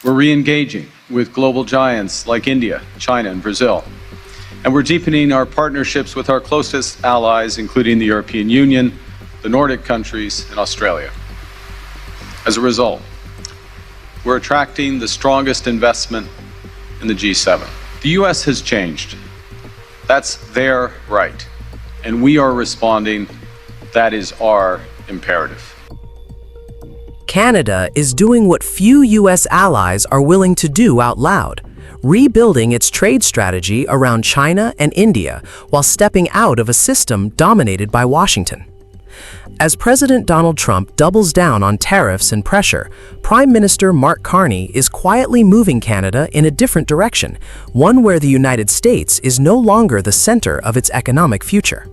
We're re-engaging with global giants like India, China, and Brazil. And we're deepening our partnerships with our closest allies, including the European Union, the Nordic countries, and Australia. As a result, we're attracting the strongest investment in the G7. The U.S. has changed. That's their right. And we are responding. That is our imperative. Canada is doing what few U.S. allies are willing to do out loud, rebuilding its trade strategy around China and India while stepping out of a system dominated by Washington. As President Donald Trump doubles down on tariffs and pressure, Prime Minister Mark Carney is quietly moving Canada in a different direction, one where the United States is no longer the center of its economic future.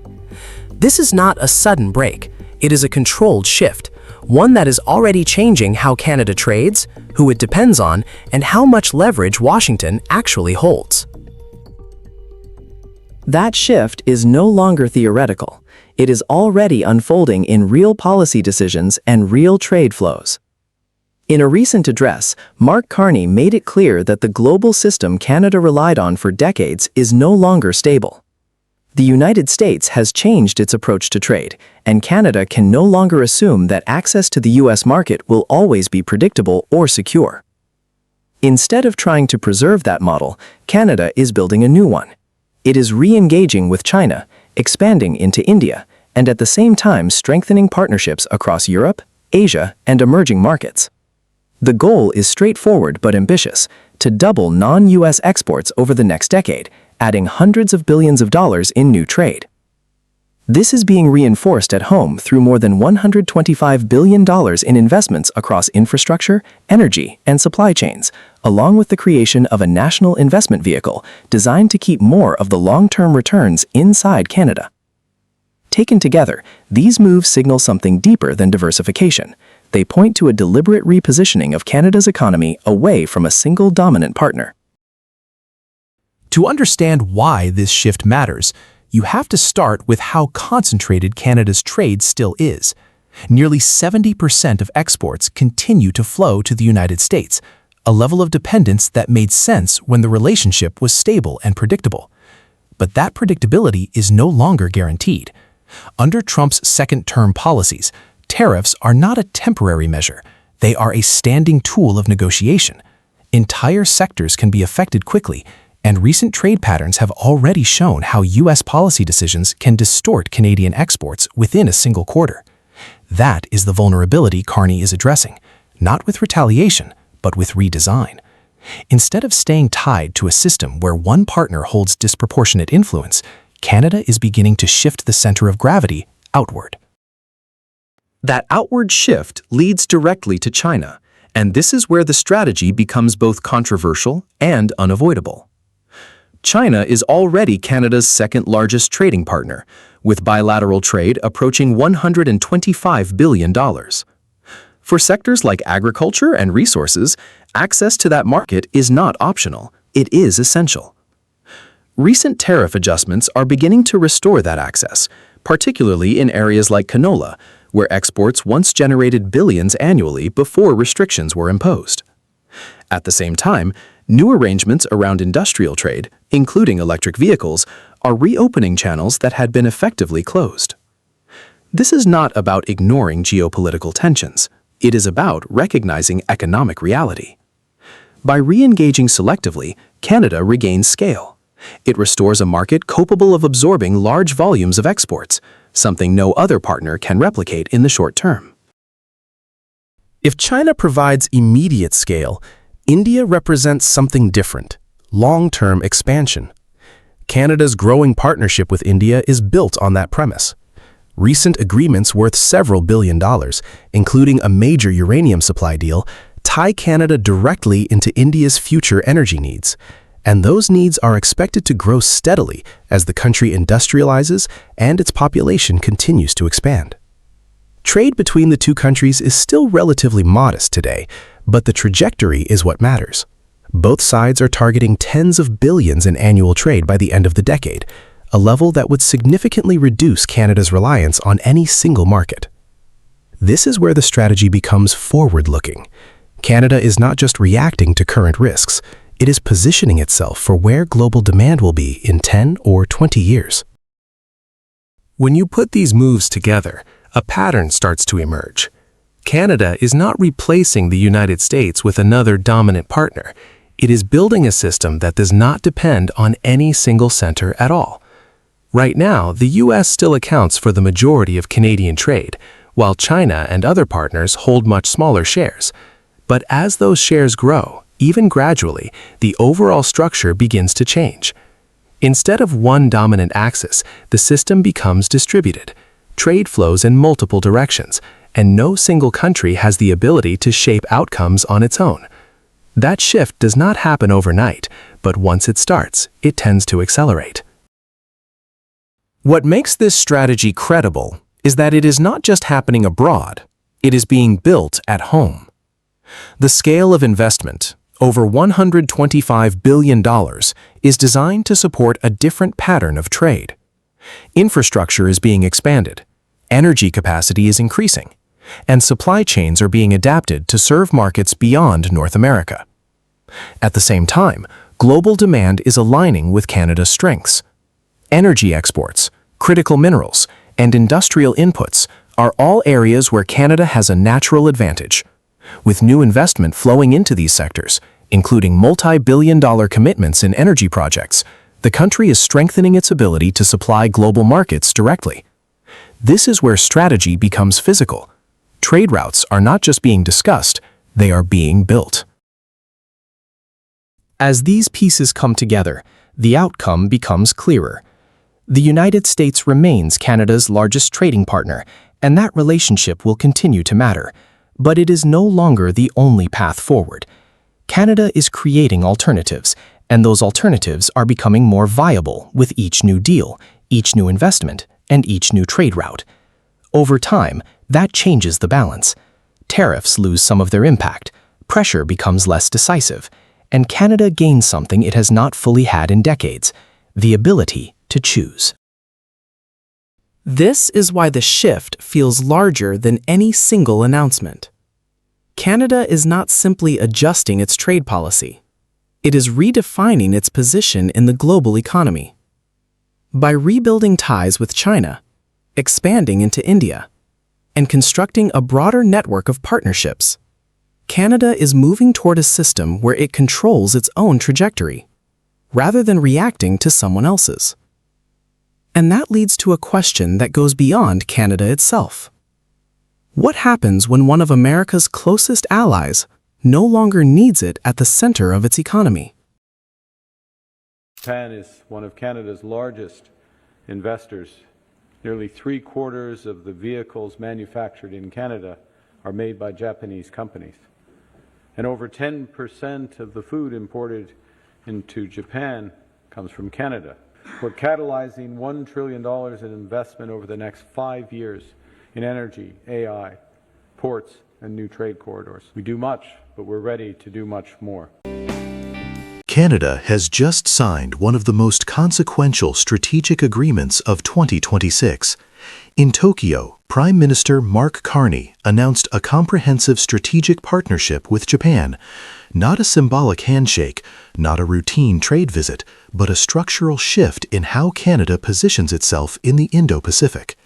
This is not a sudden break. It is a controlled shift, one that is already changing how Canada trades, who it depends on, and how much leverage Washington actually holds. That shift is no longer theoretical. It is already unfolding in real policy decisions and real trade flows. In a recent address, Mark Carney made it clear that the global system Canada relied on for decades is no longer stable. The United States has changed its approach to trade, and Canada can no longer assume that access to the U.S. market will always be predictable or secure. Instead of trying to preserve that model, Canada is building a new one. It is re-engaging with China, expanding into India, and at the same time strengthening partnerships across Europe, Asia, and emerging markets. The goal is straightforward but ambitious: to double non-U.S. exports over the next decade, adding hundreds of billions of dollars in new trade. This is being reinforced at home through more than $125 billion in investments across infrastructure, energy, and supply chains, along with the creation of a national investment vehicle designed to keep more of the long-term returns inside Canada. Taken together, these moves signal something deeper than diversification. They point to a deliberate repositioning of Canada's economy away from a single dominant partner. To understand why this shift matters, you have to start with how concentrated Canada's trade still is. Nearly 70% of exports continue to flow to the United States, a level of dependence that made sense when the relationship was stable and predictable. But that predictability is no longer guaranteed. Under Trump's second-term policies, tariffs are not a temporary measure. They are a standing tool of negotiation. Entire sectors can be affected quickly, and recent trade patterns have already shown how U.S. policy decisions can distort Canadian exports within a single quarter. That is the vulnerability Carney is addressing, not with retaliation, but with redesign. Instead of staying tied to a system where one partner holds disproportionate influence, Canada is beginning to shift the center of gravity outward. That outward shift leads directly to China, and this is where the strategy becomes both controversial and unavoidable. China is already Canada's second-largest trading partner, with bilateral trade approaching $125 billion. For sectors like agriculture and resources, access to that market is not optional, it is essential. Recent tariff adjustments are beginning to restore that access, particularly in areas like canola, where exports once generated billions annually before restrictions were imposed. At the same time, new arrangements around industrial trade, including electric vehicles, are reopening channels that had been effectively closed. This is not about ignoring geopolitical tensions. It is about recognizing economic reality. By re-engaging selectively, Canada regains scale. It restores a market capable of absorbing large volumes of exports, something no other partner can replicate in the short term. If China provides immediate scale, India represents something different: long-term expansion. Canada's growing partnership with India is built on that premise. Recent agreements worth several $billions, including a major uranium supply deal, tie Canada directly into India's future energy needs, and those needs are expected to grow steadily as the country industrializes and its population continues to expand. Trade between the two countries is still relatively modest today, but the trajectory is what matters. Both sides are targeting tens of billions in annual trade by the end of the decade, a level that would significantly reduce Canada's reliance on any single market. This is where the strategy becomes forward-looking. Canada is not just reacting to current risks, it is positioning itself for where global demand will be in 10 or 20 years. When you put these moves together, a pattern starts to emerge. Canada is not replacing the United States with another dominant partner. It is building a system that does not depend on any single center at all. Right now, the U.S. still accounts for the majority of Canadian trade, while China and other partners hold much smaller shares. But as those shares grow, even gradually, the overall structure begins to change. Instead of one dominant axis, the system becomes distributed. Trade flows in multiple directions, and no single country has the ability to shape outcomes on its own. That shift does not happen overnight, but once it starts, it tends to accelerate. What makes this strategy credible is that it is not just happening abroad, it is being built at home. The scale of investment, over $125 billion, is designed to support a different pattern of trade. Infrastructure is being expanded, energy capacity is increasing, and supply chains are being adapted to serve markets beyond North America. At the same time, global demand is aligning with Canada's strengths. Energy exports, critical minerals, and industrial inputs are all areas where Canada has a natural advantage. With new investment flowing into these sectors, including multi-billion-dollar commitments in energy projects, the country is strengthening its ability to supply global markets directly. This is where strategy becomes physical. Trade routes are not just being discussed, they are being built. As these pieces come together, the outcome becomes clearer. The United States remains Canada's largest trading partner, and that relationship will continue to matter. But it is no longer the only path forward. Canada is creating alternatives, and those alternatives are becoming more viable with each new deal, each new investment, and each new trade route. Over time, that changes the balance. Tariffs lose some of their impact, pressure becomes less decisive, and Canada gains something it has not fully had in decades: the ability to choose. This is why the shift feels larger than any single announcement. Canada is not simply adjusting its trade policy. It is redefining its position in the global economy. By rebuilding ties with China, expanding into India, and constructing a broader network of partnerships, Canada is moving toward a system where it controls its own trajectory, rather than reacting to someone else's. And that leads to a question that goes beyond Canada itself. What happens when one of America's closest allies no longer needs it at the center of its economy? Japan is one of Canada's largest investors. Nearly 3/4 of the vehicles manufactured in Canada are made by Japanese companies. And over 10% of the food imported into Japan comes from Canada. We're catalyzing $1 trillion in investment over the next 5 years in energy, AI, ports, and new trade corridors. We do much, but we're ready to do much more. Canada has just signed one of the most consequential strategic agreements of 2026. In Tokyo, Prime Minister Mark Carney announced a comprehensive strategic partnership with Japan. Not a symbolic handshake, not a routine trade visit, but a structural shift in how Canada positions itself in the Indo-Pacific.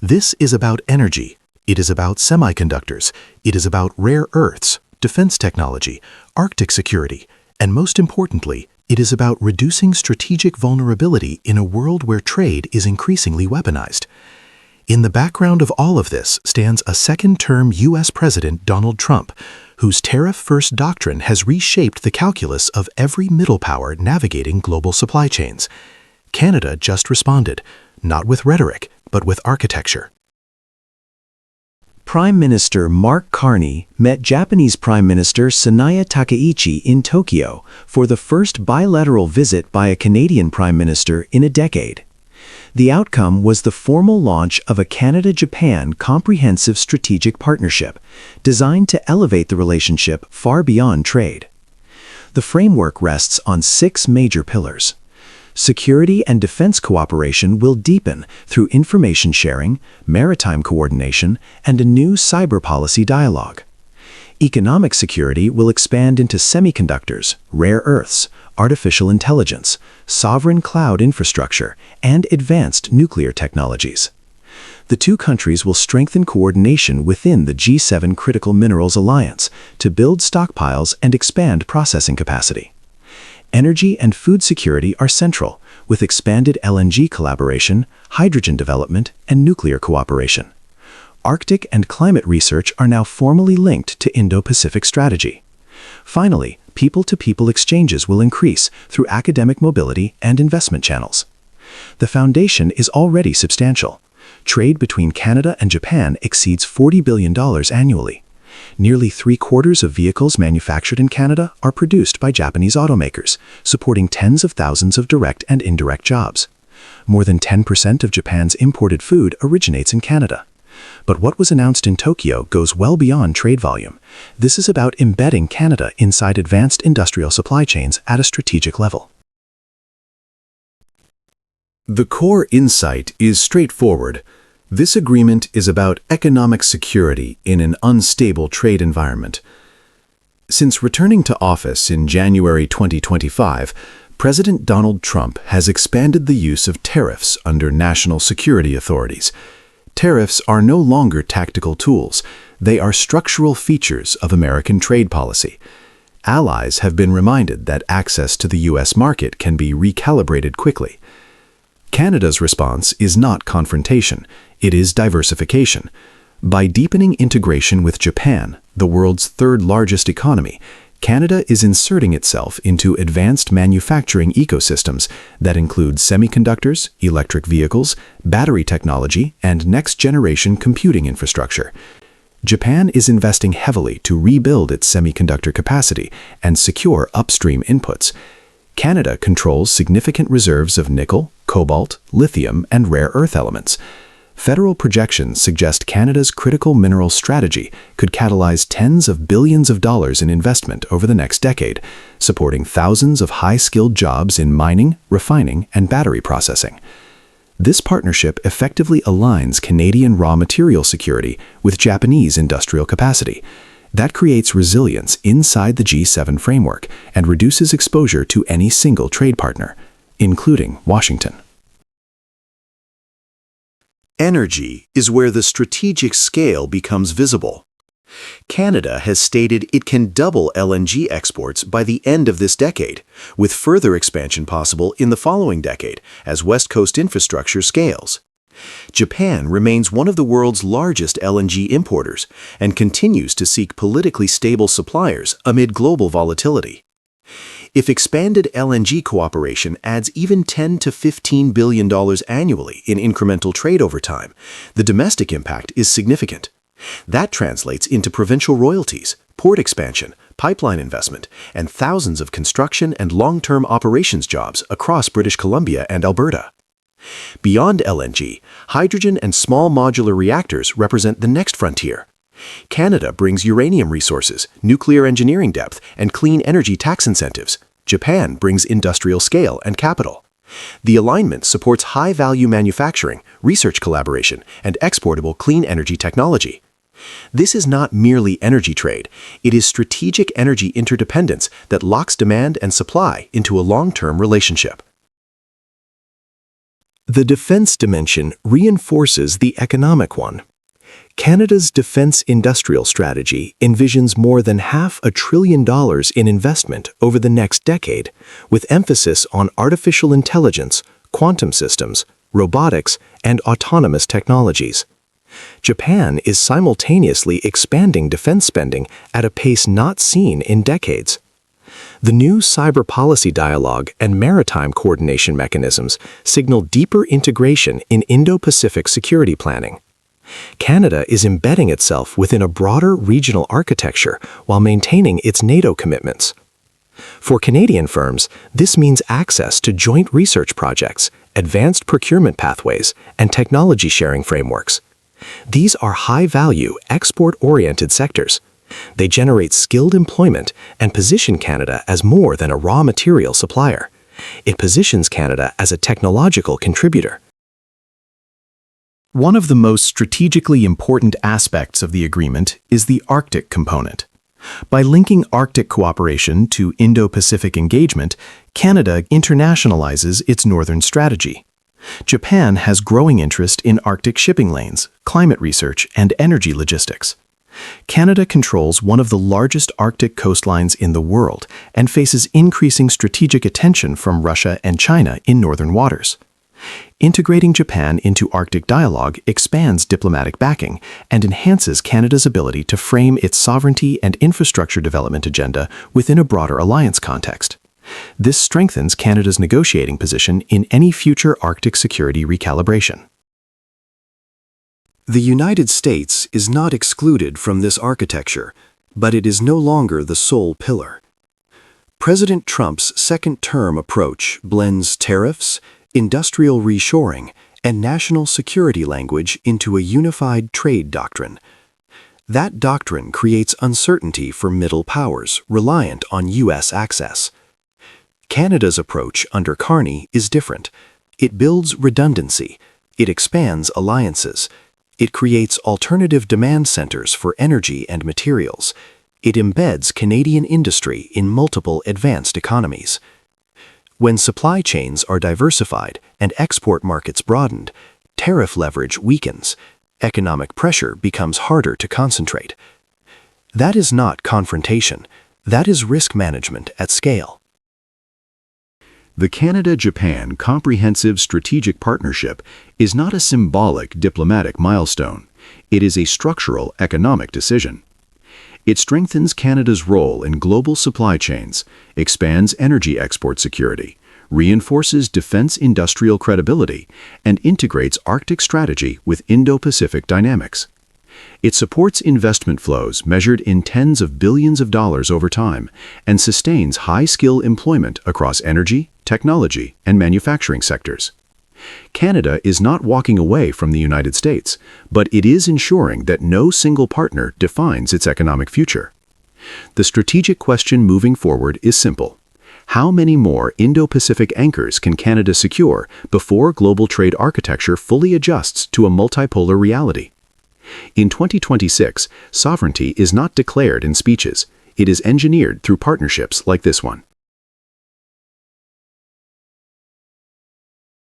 This is about energy. It is about semiconductors. It is about rare earths, defense technology, Arctic security, and most importantly, it is about reducing strategic vulnerability in a world where trade is increasingly weaponized. In the background of all of this stands a second-term U.S. President Donald Trump, whose tariff-first doctrine has reshaped the calculus of every middle power navigating global supply chains. Canada just responded, not with rhetoric, but with architecture. Prime Minister Mark Carney met Japanese Prime Minister Sanaya Takaichi in Tokyo for the first bilateral visit by a Canadian Prime Minister in a decade. The outcome was the formal launch of a Canada-Japan comprehensive strategic partnership designed to elevate the relationship far beyond trade. The framework rests on 6 major pillars. Security and defense cooperation will deepen through information sharing, maritime coordination, and a new cyber policy dialogue. Economic security will expand into semiconductors, rare earths, artificial intelligence, sovereign cloud infrastructure, and advanced nuclear technologies. The two countries will strengthen coordination within the G7 Critical Minerals Alliance to build stockpiles and expand processing capacity. Energy and food security are central, with expanded LNG collaboration, hydrogen development, and nuclear cooperation. Arctic and climate research are now formally linked to Indo-Pacific strategy. Finally, people-to-people exchanges will increase through academic mobility and investment channels. The foundation is already substantial. Trade between Canada and Japan exceeds $40 billion annually. Nearly 3/4 of vehicles manufactured in Canada are produced by Japanese automakers, supporting tens of thousands of direct and indirect jobs. More than 10% of Japan's imported food originates in Canada. But what was announced in Tokyo goes well beyond trade volume. This is about embedding Canada inside advanced industrial supply chains at a strategic level. The core insight is straightforward. This agreement is about economic security in an unstable trade environment. Since returning to office in January 2025, President Donald Trump has expanded the use of tariffs under national security authorities. Tariffs are no longer tactical tools. They are structural features of American trade policy. Allies have been reminded that access to the U.S. market can be recalibrated quickly. Canada's response is not confrontation, it is diversification. By deepening integration with Japan, the world's third-largest economy, Canada is inserting itself into advanced manufacturing ecosystems that include semiconductors, electric vehicles, battery technology, and next-generation computing infrastructure. Japan is investing heavily to rebuild its semiconductor capacity and secure upstream inputs. Canada controls significant reserves of nickel, cobalt, lithium, and rare earth elements. Federal projections suggest Canada's critical mineral strategy could catalyze tens of billions of dollars in investment over the next decade, supporting thousands of high-skilled jobs in mining, refining, and battery processing. This partnership effectively aligns Canadian raw material security with Japanese industrial capacity. That creates resilience inside the G7 framework and reduces exposure to any single trade partner, including Washington. Energy is where the strategic scale becomes visible. Canada has stated it can double LNG exports by the end of this decade, with further expansion possible in the following decade as West Coast infrastructure scales. Japan remains one of the world's largest LNG importers and continues to seek politically stable suppliers amid global volatility. If expanded LNG cooperation adds even $10 to $15 billion annually in incremental trade over time, the domestic impact is significant. That translates into provincial royalties, port expansion, pipeline investment, and thousands of construction and long-term operations jobs across British Columbia and Alberta. Beyond LNG, hydrogen and small modular reactors represent the next frontier. Canada brings uranium resources, nuclear engineering depth, and clean energy tax incentives. Japan brings industrial scale and capital. The alignment supports high-value manufacturing, research collaboration, and exportable clean energy technology. This is not merely energy trade. It is strategic energy interdependence that locks demand and supply into a long-term relationship. The defense dimension reinforces the economic one. Canada's defense industrial strategy envisions more than $500 billion in investment over the next decade, with emphasis on artificial intelligence, quantum systems, robotics, and autonomous technologies. Japan is simultaneously expanding defense spending at a pace not seen in decades. The new cyber policy dialogue and maritime coordination mechanisms signal deeper integration in Indo-Pacific security planning. Canada is embedding itself within a broader regional architecture while maintaining its NATO commitments. For Canadian firms, this means access to joint research projects, advanced procurement pathways, and technology sharing frameworks. These are high-value, export-oriented sectors. They generate skilled employment and position Canada as more than a raw material supplier. It positions Canada as a technological contributor. One of the most strategically important aspects of the agreement is the Arctic component. By linking Arctic cooperation to Indo-Pacific engagement, Canada internationalizes its northern strategy. Japan has growing interest in Arctic shipping lanes, climate research, and energy logistics. Canada controls one of the largest Arctic coastlines in the world and faces increasing strategic attention from Russia and China in northern waters. Integrating Japan into Arctic dialogue expands diplomatic backing and enhances Canada's ability to frame its sovereignty and infrastructure development agenda within a broader alliance context. This strengthens Canada's negotiating position in any future Arctic security recalibration. The United States is not excluded from this architecture, but it is no longer the sole pillar. President Trump's second-term approach blends tariffs, industrial reshoring, and national security language into a unified trade doctrine. That doctrine creates uncertainty for middle powers reliant on U.S. access. Canada's approach under Carney is different. It builds redundancy. It expands alliances. It creates alternative demand centers for energy and materials. It embeds Canadian industry in multiple advanced economies. When supply chains are diversified and export markets broadened, tariff leverage weakens. Economic pressure becomes harder to concentrate. That is not confrontation. That is risk management at scale. The Canada-Japan Comprehensive Strategic Partnership is not a symbolic diplomatic milestone. It is a structural economic decision. It strengthens Canada's role in global supply chains, expands energy export security, reinforces defense industrial credibility, and integrates Arctic strategy with Indo-Pacific dynamics. It supports investment flows measured in tens of billions of dollars over time and sustains high-skill employment across energy, technology, and manufacturing sectors. Canada is not walking away from the United States, but it is ensuring that no single partner defines its economic future. The strategic question moving forward is simple. How many more Indo-Pacific anchors can Canada secure before global trade architecture fully adjusts to a multipolar reality? In 2026, sovereignty is not declared in speeches. It is engineered through partnerships like this one.